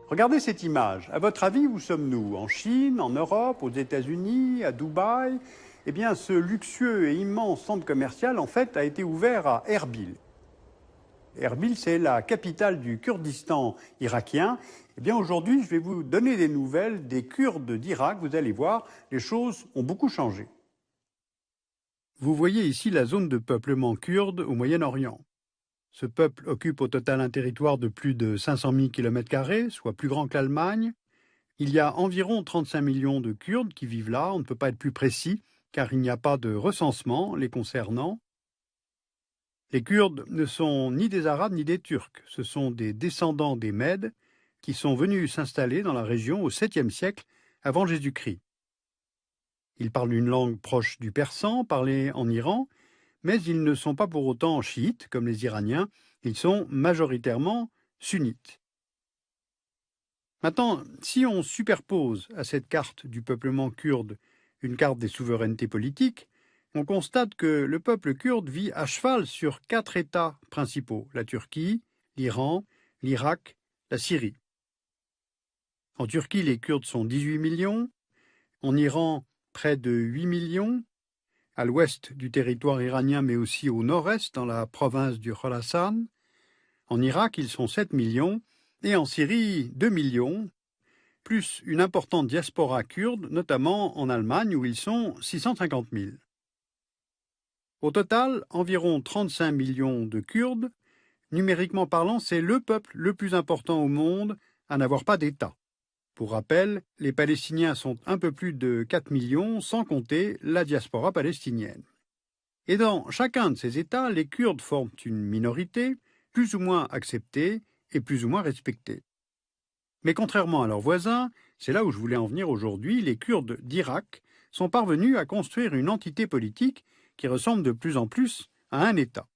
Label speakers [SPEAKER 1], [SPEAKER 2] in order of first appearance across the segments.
[SPEAKER 1] Regardez cette image. À votre avis, où sommes-nous? En Chine, en Europe, aux États-Unis, à Dubaï? Eh bien, ce luxueux et immense centre commercial, en fait, a été ouvert à Erbil. Erbil, c'est la capitale du Kurdistan irakien. Eh bien, aujourd'hui, je vais vous donner des nouvelles des Kurdes d'Irak. Vous allez voir, les choses ont beaucoup changé. Vous voyez ici la zone de peuplement kurde au Moyen-Orient. Ce peuple occupe au total un territoire de plus de 500 000 km², soit plus grand que l'Allemagne. Il y a environ 35 millions de Kurdes qui vivent là. On ne peut pas être plus précis, car il n'y a pas de recensement les concernant. Les Kurdes ne sont ni des Arabes ni des Turcs. Ce sont des descendants des Mèdes qui sont venus s'installer dans la région au 7e siècle avant Jésus-Christ. Ils parlent une langue proche du persan, parlé en Iran, mais ils ne sont pas pour autant chiites, comme les Iraniens, ils sont majoritairement sunnites. Maintenant, si on superpose à cette carte du peuplement kurde une carte des souverainetés politiques, on constate que le peuple kurde vit à cheval sur 4 États principaux, la Turquie, l'Iran, l'Irak, la Syrie. En Turquie, les Kurdes sont 18 millions, en Iran, près de 8 millions, à l'ouest du territoire iranien, mais aussi au nord-est, dans la province du Khorasan. En Irak, ils sont 7 millions, et en Syrie, 2 millions, plus une importante diaspora kurde, notamment en Allemagne, où ils sont 650 000. Au total, environ 35 millions de Kurdes. Numériquement parlant, c'est le peuple le plus important au monde à n'avoir pas d'État. Pour rappel, les Palestiniens sont un peu plus de 4 millions, sans compter la diaspora palestinienne. Et dans chacun de ces États, les Kurdes forment une minorité, plus ou moins acceptée et plus ou moins respectée. Mais contrairement à leurs voisins, c'est là où je voulais en venir aujourd'hui, les Kurdes d'Irak sont parvenus à construire une entité politique qui ressemble de plus en plus à un État.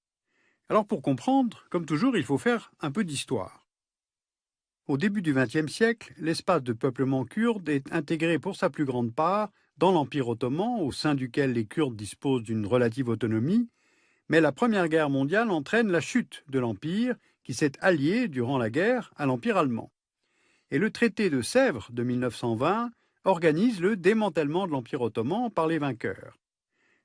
[SPEAKER 1] Alors pour comprendre, comme toujours, il faut faire un peu d'histoire. Au début du XXe siècle, l'espace de peuplement kurde est intégré pour sa plus grande part dans l'Empire ottoman, au sein duquel les Kurdes disposent d'une relative autonomie, mais la Première Guerre mondiale entraîne la chute de l'Empire, qui s'est allié, durant la guerre, à l'Empire allemand. Et le traité de Sèvres de 1920 organise le démantèlement de l'Empire ottoman par les vainqueurs.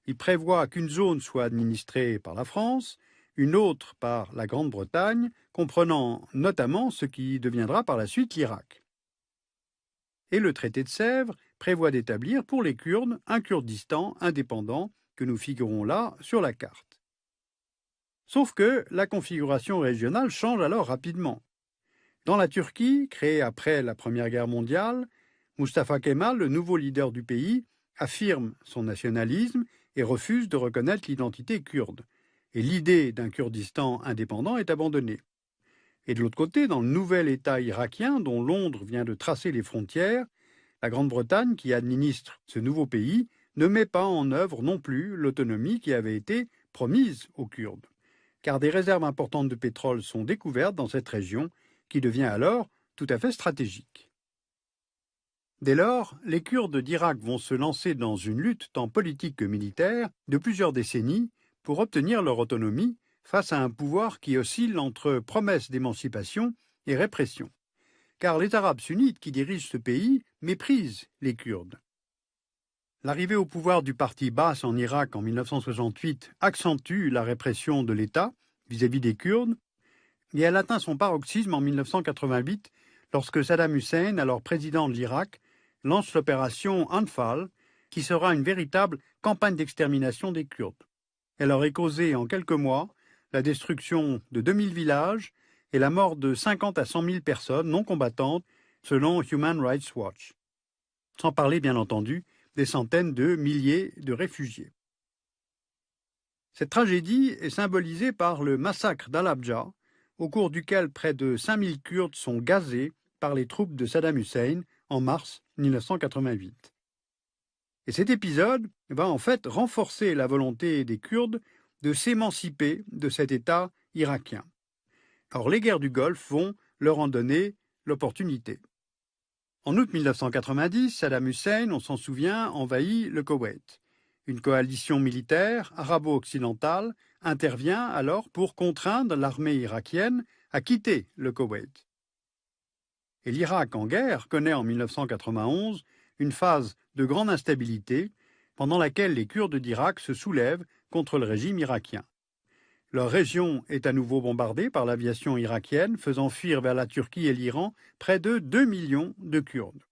[SPEAKER 1] Il prévoit qu'une zone soit administrée par la France, une autre par la Grande-Bretagne, comprenant notamment ce qui deviendra par la suite l'Irak. Et le traité de Sèvres prévoit d'établir pour les Kurdes un Kurdistan indépendant que nous figurons là sur la carte. Sauf que la configuration régionale change alors rapidement. Dans la Turquie, créée après la Première Guerre mondiale, Mustafa Kemal, le nouveau leader du pays, affirme son nationalisme et refuse de reconnaître l'identité kurde. Et l'idée d'un Kurdistan indépendant est abandonnée. Et de l'autre côté, dans le nouvel État irakien, dont Londres vient de tracer les frontières, la Grande-Bretagne, qui administre ce nouveau pays, ne met pas en œuvre non plus l'autonomie qui avait été promise aux Kurdes. Car des réserves importantes de pétrole sont découvertes dans cette région, qui devient alors tout à fait stratégique. Dès lors, les Kurdes d'Irak vont se lancer dans une lutte tant politique que militaire de plusieurs décennies pour obtenir leur autonomie face à un pouvoir qui oscille entre promesses d'émancipation et répression. Car les Arabes sunnites qui dirigent ce pays méprisent les Kurdes. L'arrivée au pouvoir du parti Baas en Irak en 1968 accentue la répression de l'État vis-à-vis des Kurdes, et elle atteint son paroxysme en 1988 lorsque Saddam Hussein, alors président de l'Irak, lance l'opération Anfal, qui sera une véritable campagne d'extermination des Kurdes. Elle aurait causé en quelques mois la destruction de 2000 villages et la mort de 50 à 100 000 personnes non combattantes, selon Human Rights Watch. Sans parler, bien entendu, des centaines de milliers de réfugiés. Cette tragédie est symbolisée par le massacre d'Al-Abja, au cours duquel près de 5000 Kurdes sont gazés par les troupes de Saddam Hussein en mars 1988. Et cet épisode va en fait renforcer la volonté des Kurdes de s'émanciper de cet État irakien. Or, les guerres du Golfe vont leur en donner l'opportunité. En août 1990, Saddam Hussein, on s'en souvient, envahit le Koweït. Une coalition militaire arabo-occidentale intervient alors pour contraindre l'armée irakienne à quitter le Koweït. Et l'Irak en guerre connaît en 1991 une phase de grande instabilité pendant laquelle les Kurdes d'Irak se soulèvent contre le régime irakien. Leur région est à nouveau bombardée par l'aviation irakienne, faisant fuir vers la Turquie et l'Iran près de 2 millions de Kurdes.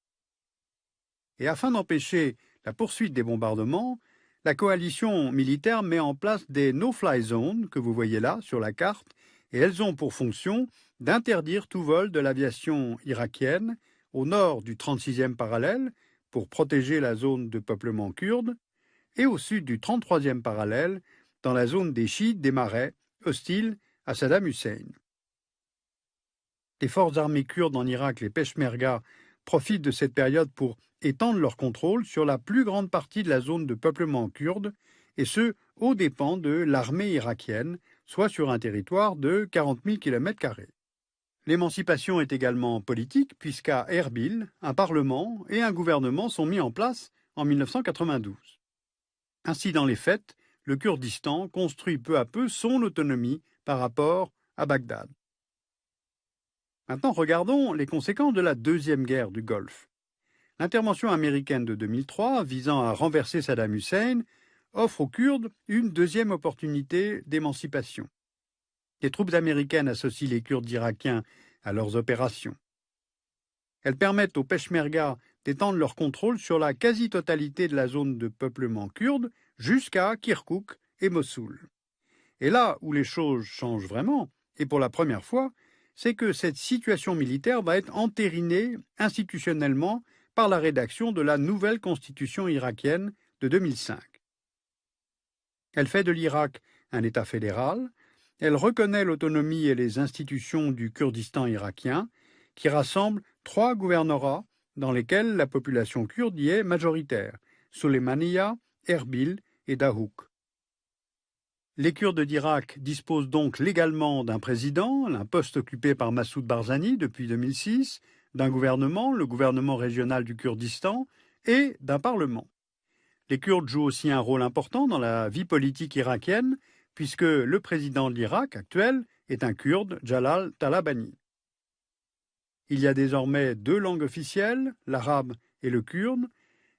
[SPEAKER 1] Et afin d'empêcher la poursuite des bombardements, la coalition militaire met en place des no-fly zones, que vous voyez là sur la carte, et elles ont pour fonction d'interdire tout vol de l'aviation irakienne au nord du 36e parallèle pour protéger la zone de peuplement kurde, et au sud du 33e parallèle dans la zone des chiites des marais, hostiles à Saddam Hussein. Les forces armées kurdes en Irak, les Peshmerga, profitent de cette période pour étendre leur contrôle sur la plus grande partie de la zone de peuplement kurde, et ce, aux dépens de l'armée irakienne, soit sur un territoire de 40 000 km². L'émancipation est également politique, puisqu'à Erbil, un parlement et un gouvernement sont mis en place en 1992. Ainsi, dans les faits, le Kurdistan construit peu à peu son autonomie par rapport à Bagdad. Maintenant, regardons les conséquences de la Deuxième Guerre du Golfe. L'intervention américaine de 2003, visant à renverser Saddam Hussein, offre aux Kurdes une deuxième opportunité d'émancipation. Les troupes américaines associent les Kurdes irakiens à leurs opérations. Elles permettent aux Peshmerga d'étendre leur contrôle sur la quasi-totalité de la zone de peuplement kurde jusqu'à Kirkouk et Mossoul. Et là où les choses changent vraiment, et pour la première fois, c'est que cette situation militaire va être entérinée institutionnellement par la rédaction de la nouvelle constitution irakienne de 2005. Elle fait de l'Irak un État fédéral, elle reconnaît l'autonomie et les institutions du Kurdistan irakien, qui rassemble 3 gouvernorats dans lesquels la population kurde y est majoritaire, Soleimaniya, Erbil et Dahouk. Les Kurdes d'Irak disposent donc légalement d'un président, un poste occupé par Massoud Barzani depuis 2006, d'un gouvernement, le gouvernement régional du Kurdistan, et d'un parlement. Les Kurdes jouent aussi un rôle important dans la vie politique irakienne, puisque le président de l'Irak actuel est un Kurde, Jalal Talabani. Il y a désormais 2 langues officielles, l'arabe et le kurde,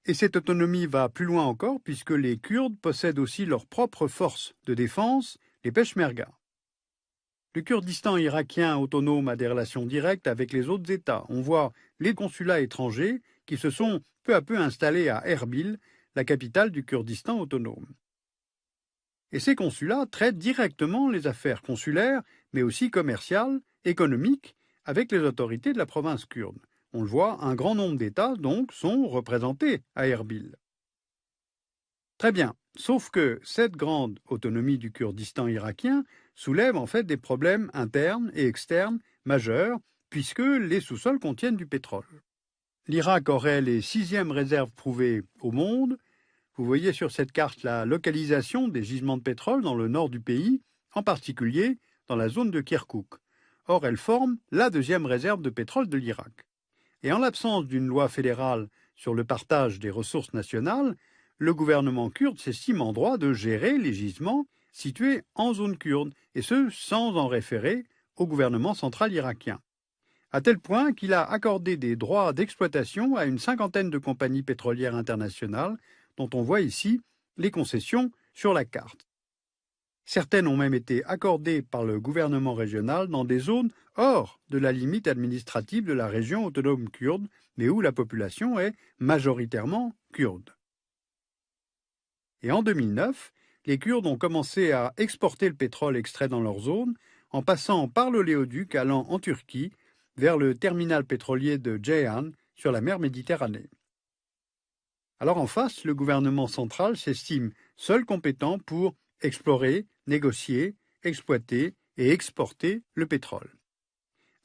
[SPEAKER 1] et cette autonomie va plus loin encore puisque les Kurdes possèdent aussi leurs propres forces de défense, les Peshmerga. Le Kurdistan irakien autonome a des relations directes avec les autres États. On voit les consulats étrangers qui se sont peu à peu installés à Erbil, la capitale du Kurdistan autonome. Et ces consulats traitent directement les affaires consulaires, mais aussi commerciales, économiques, avec les autorités de la province kurde. On le voit, un grand nombre d'États, donc, sont représentés à Erbil. Très bien, sauf que cette grande autonomie du Kurdistan irakien soulève en fait des problèmes internes et externes majeurs, puisque les sous-sols contiennent du pétrole. L'Irak aurait les 6e réserves prouvées au monde. Vous voyez sur cette carte la localisation des gisements de pétrole dans le nord du pays, en particulier dans la zone de Kirkouk. Or, elles forment la 2e réserve de pétrole de l'Irak. Et en l'absence d'une loi fédérale sur le partage des ressources nationales, le gouvernement kurde s'estime en droit de gérer les gisements situés en zone kurde, et ce sans en référer au gouvernement central irakien. À tel point qu'il a accordé des droits d'exploitation à une 50aine de compagnies pétrolières internationales, dont on voit ici les concessions sur la carte. Certaines ont même été accordées par le gouvernement régional dans des zones hors de la limite administrative de la région autonome kurde, mais où la population est majoritairement kurde. Et en 2009, les Kurdes ont commencé à exporter le pétrole extrait dans leur zone en passant par l'oléoduc allant en Turquie vers le terminal pétrolier de Ceyhan sur la mer Méditerranée. Alors en face, le gouvernement central s'estime seul compétent pour explorer, négocier, exploiter et exporter le pétrole.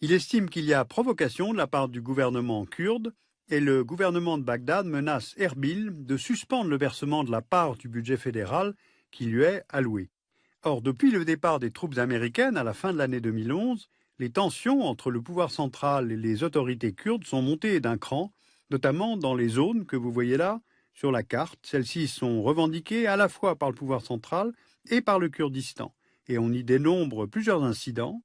[SPEAKER 1] Il estime qu'il y a provocation de la part du gouvernement kurde et le gouvernement de Bagdad menace Erbil de suspendre le versement de la part du budget fédéral qui lui est allouée. Or, depuis le départ des troupes américaines à la fin de l'année 2011, les tensions entre le pouvoir central et les autorités kurdes sont montées d'un cran, notamment dans les zones que vous voyez là sur la carte. Celles-ci sont revendiquées à la fois par le pouvoir central et par le Kurdistan. Et on y dénombre plusieurs incidents.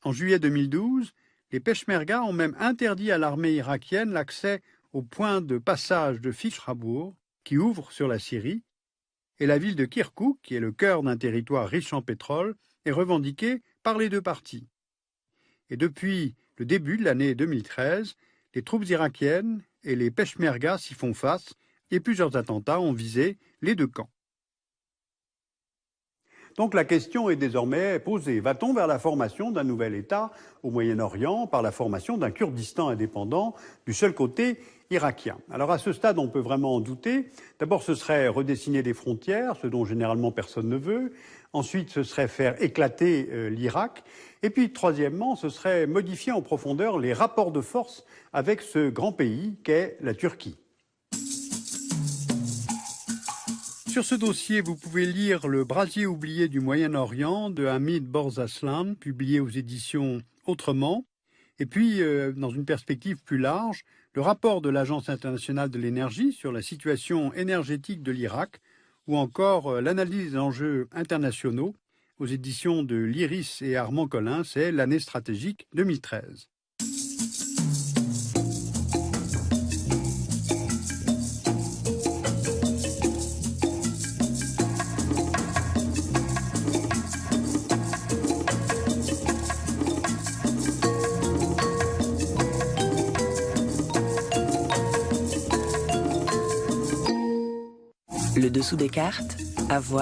[SPEAKER 1] En juillet 2012, les Peshmerga ont même interdit à l'armée irakienne l'accès au point de passage de Fishrabur, qui ouvre sur la Syrie, et la ville de Kirkouk, qui est le cœur d'un territoire riche en pétrole, est revendiquée par les deux parties. Et depuis le début de l'année 2013, les troupes irakiennes et les Peshmerga s'y font face, et plusieurs attentats ont visé les deux camps. Donc la question est désormais posée. Va-t-on vers la formation d'un nouvel État au Moyen-Orient par la formation d'un Kurdistan indépendant du seul côté irakien? Alors à ce stade, on peut vraiment en douter. D'abord, ce serait redessiner les frontières, ce dont généralement personne ne veut. Ensuite, ce serait faire éclater l'Irak. Et puis, troisièmement, ce serait modifier en profondeur les rapports de force avec ce grand pays qu'est la Turquie. Sur ce dossier, vous pouvez lire Le brasier oublié du Moyen-Orient de Hamid Borzaslan, publié aux éditions Autrement. Et puis, dans une perspective plus large, le rapport de l'Agence internationale de l'énergie sur la situation énergétique de l'Irak, ou encore l'analyse des enjeux internationaux aux éditions de l'Iris et Armand Collin, c'est l'année stratégique 2013.
[SPEAKER 2] Le dessous des cartes, à voir.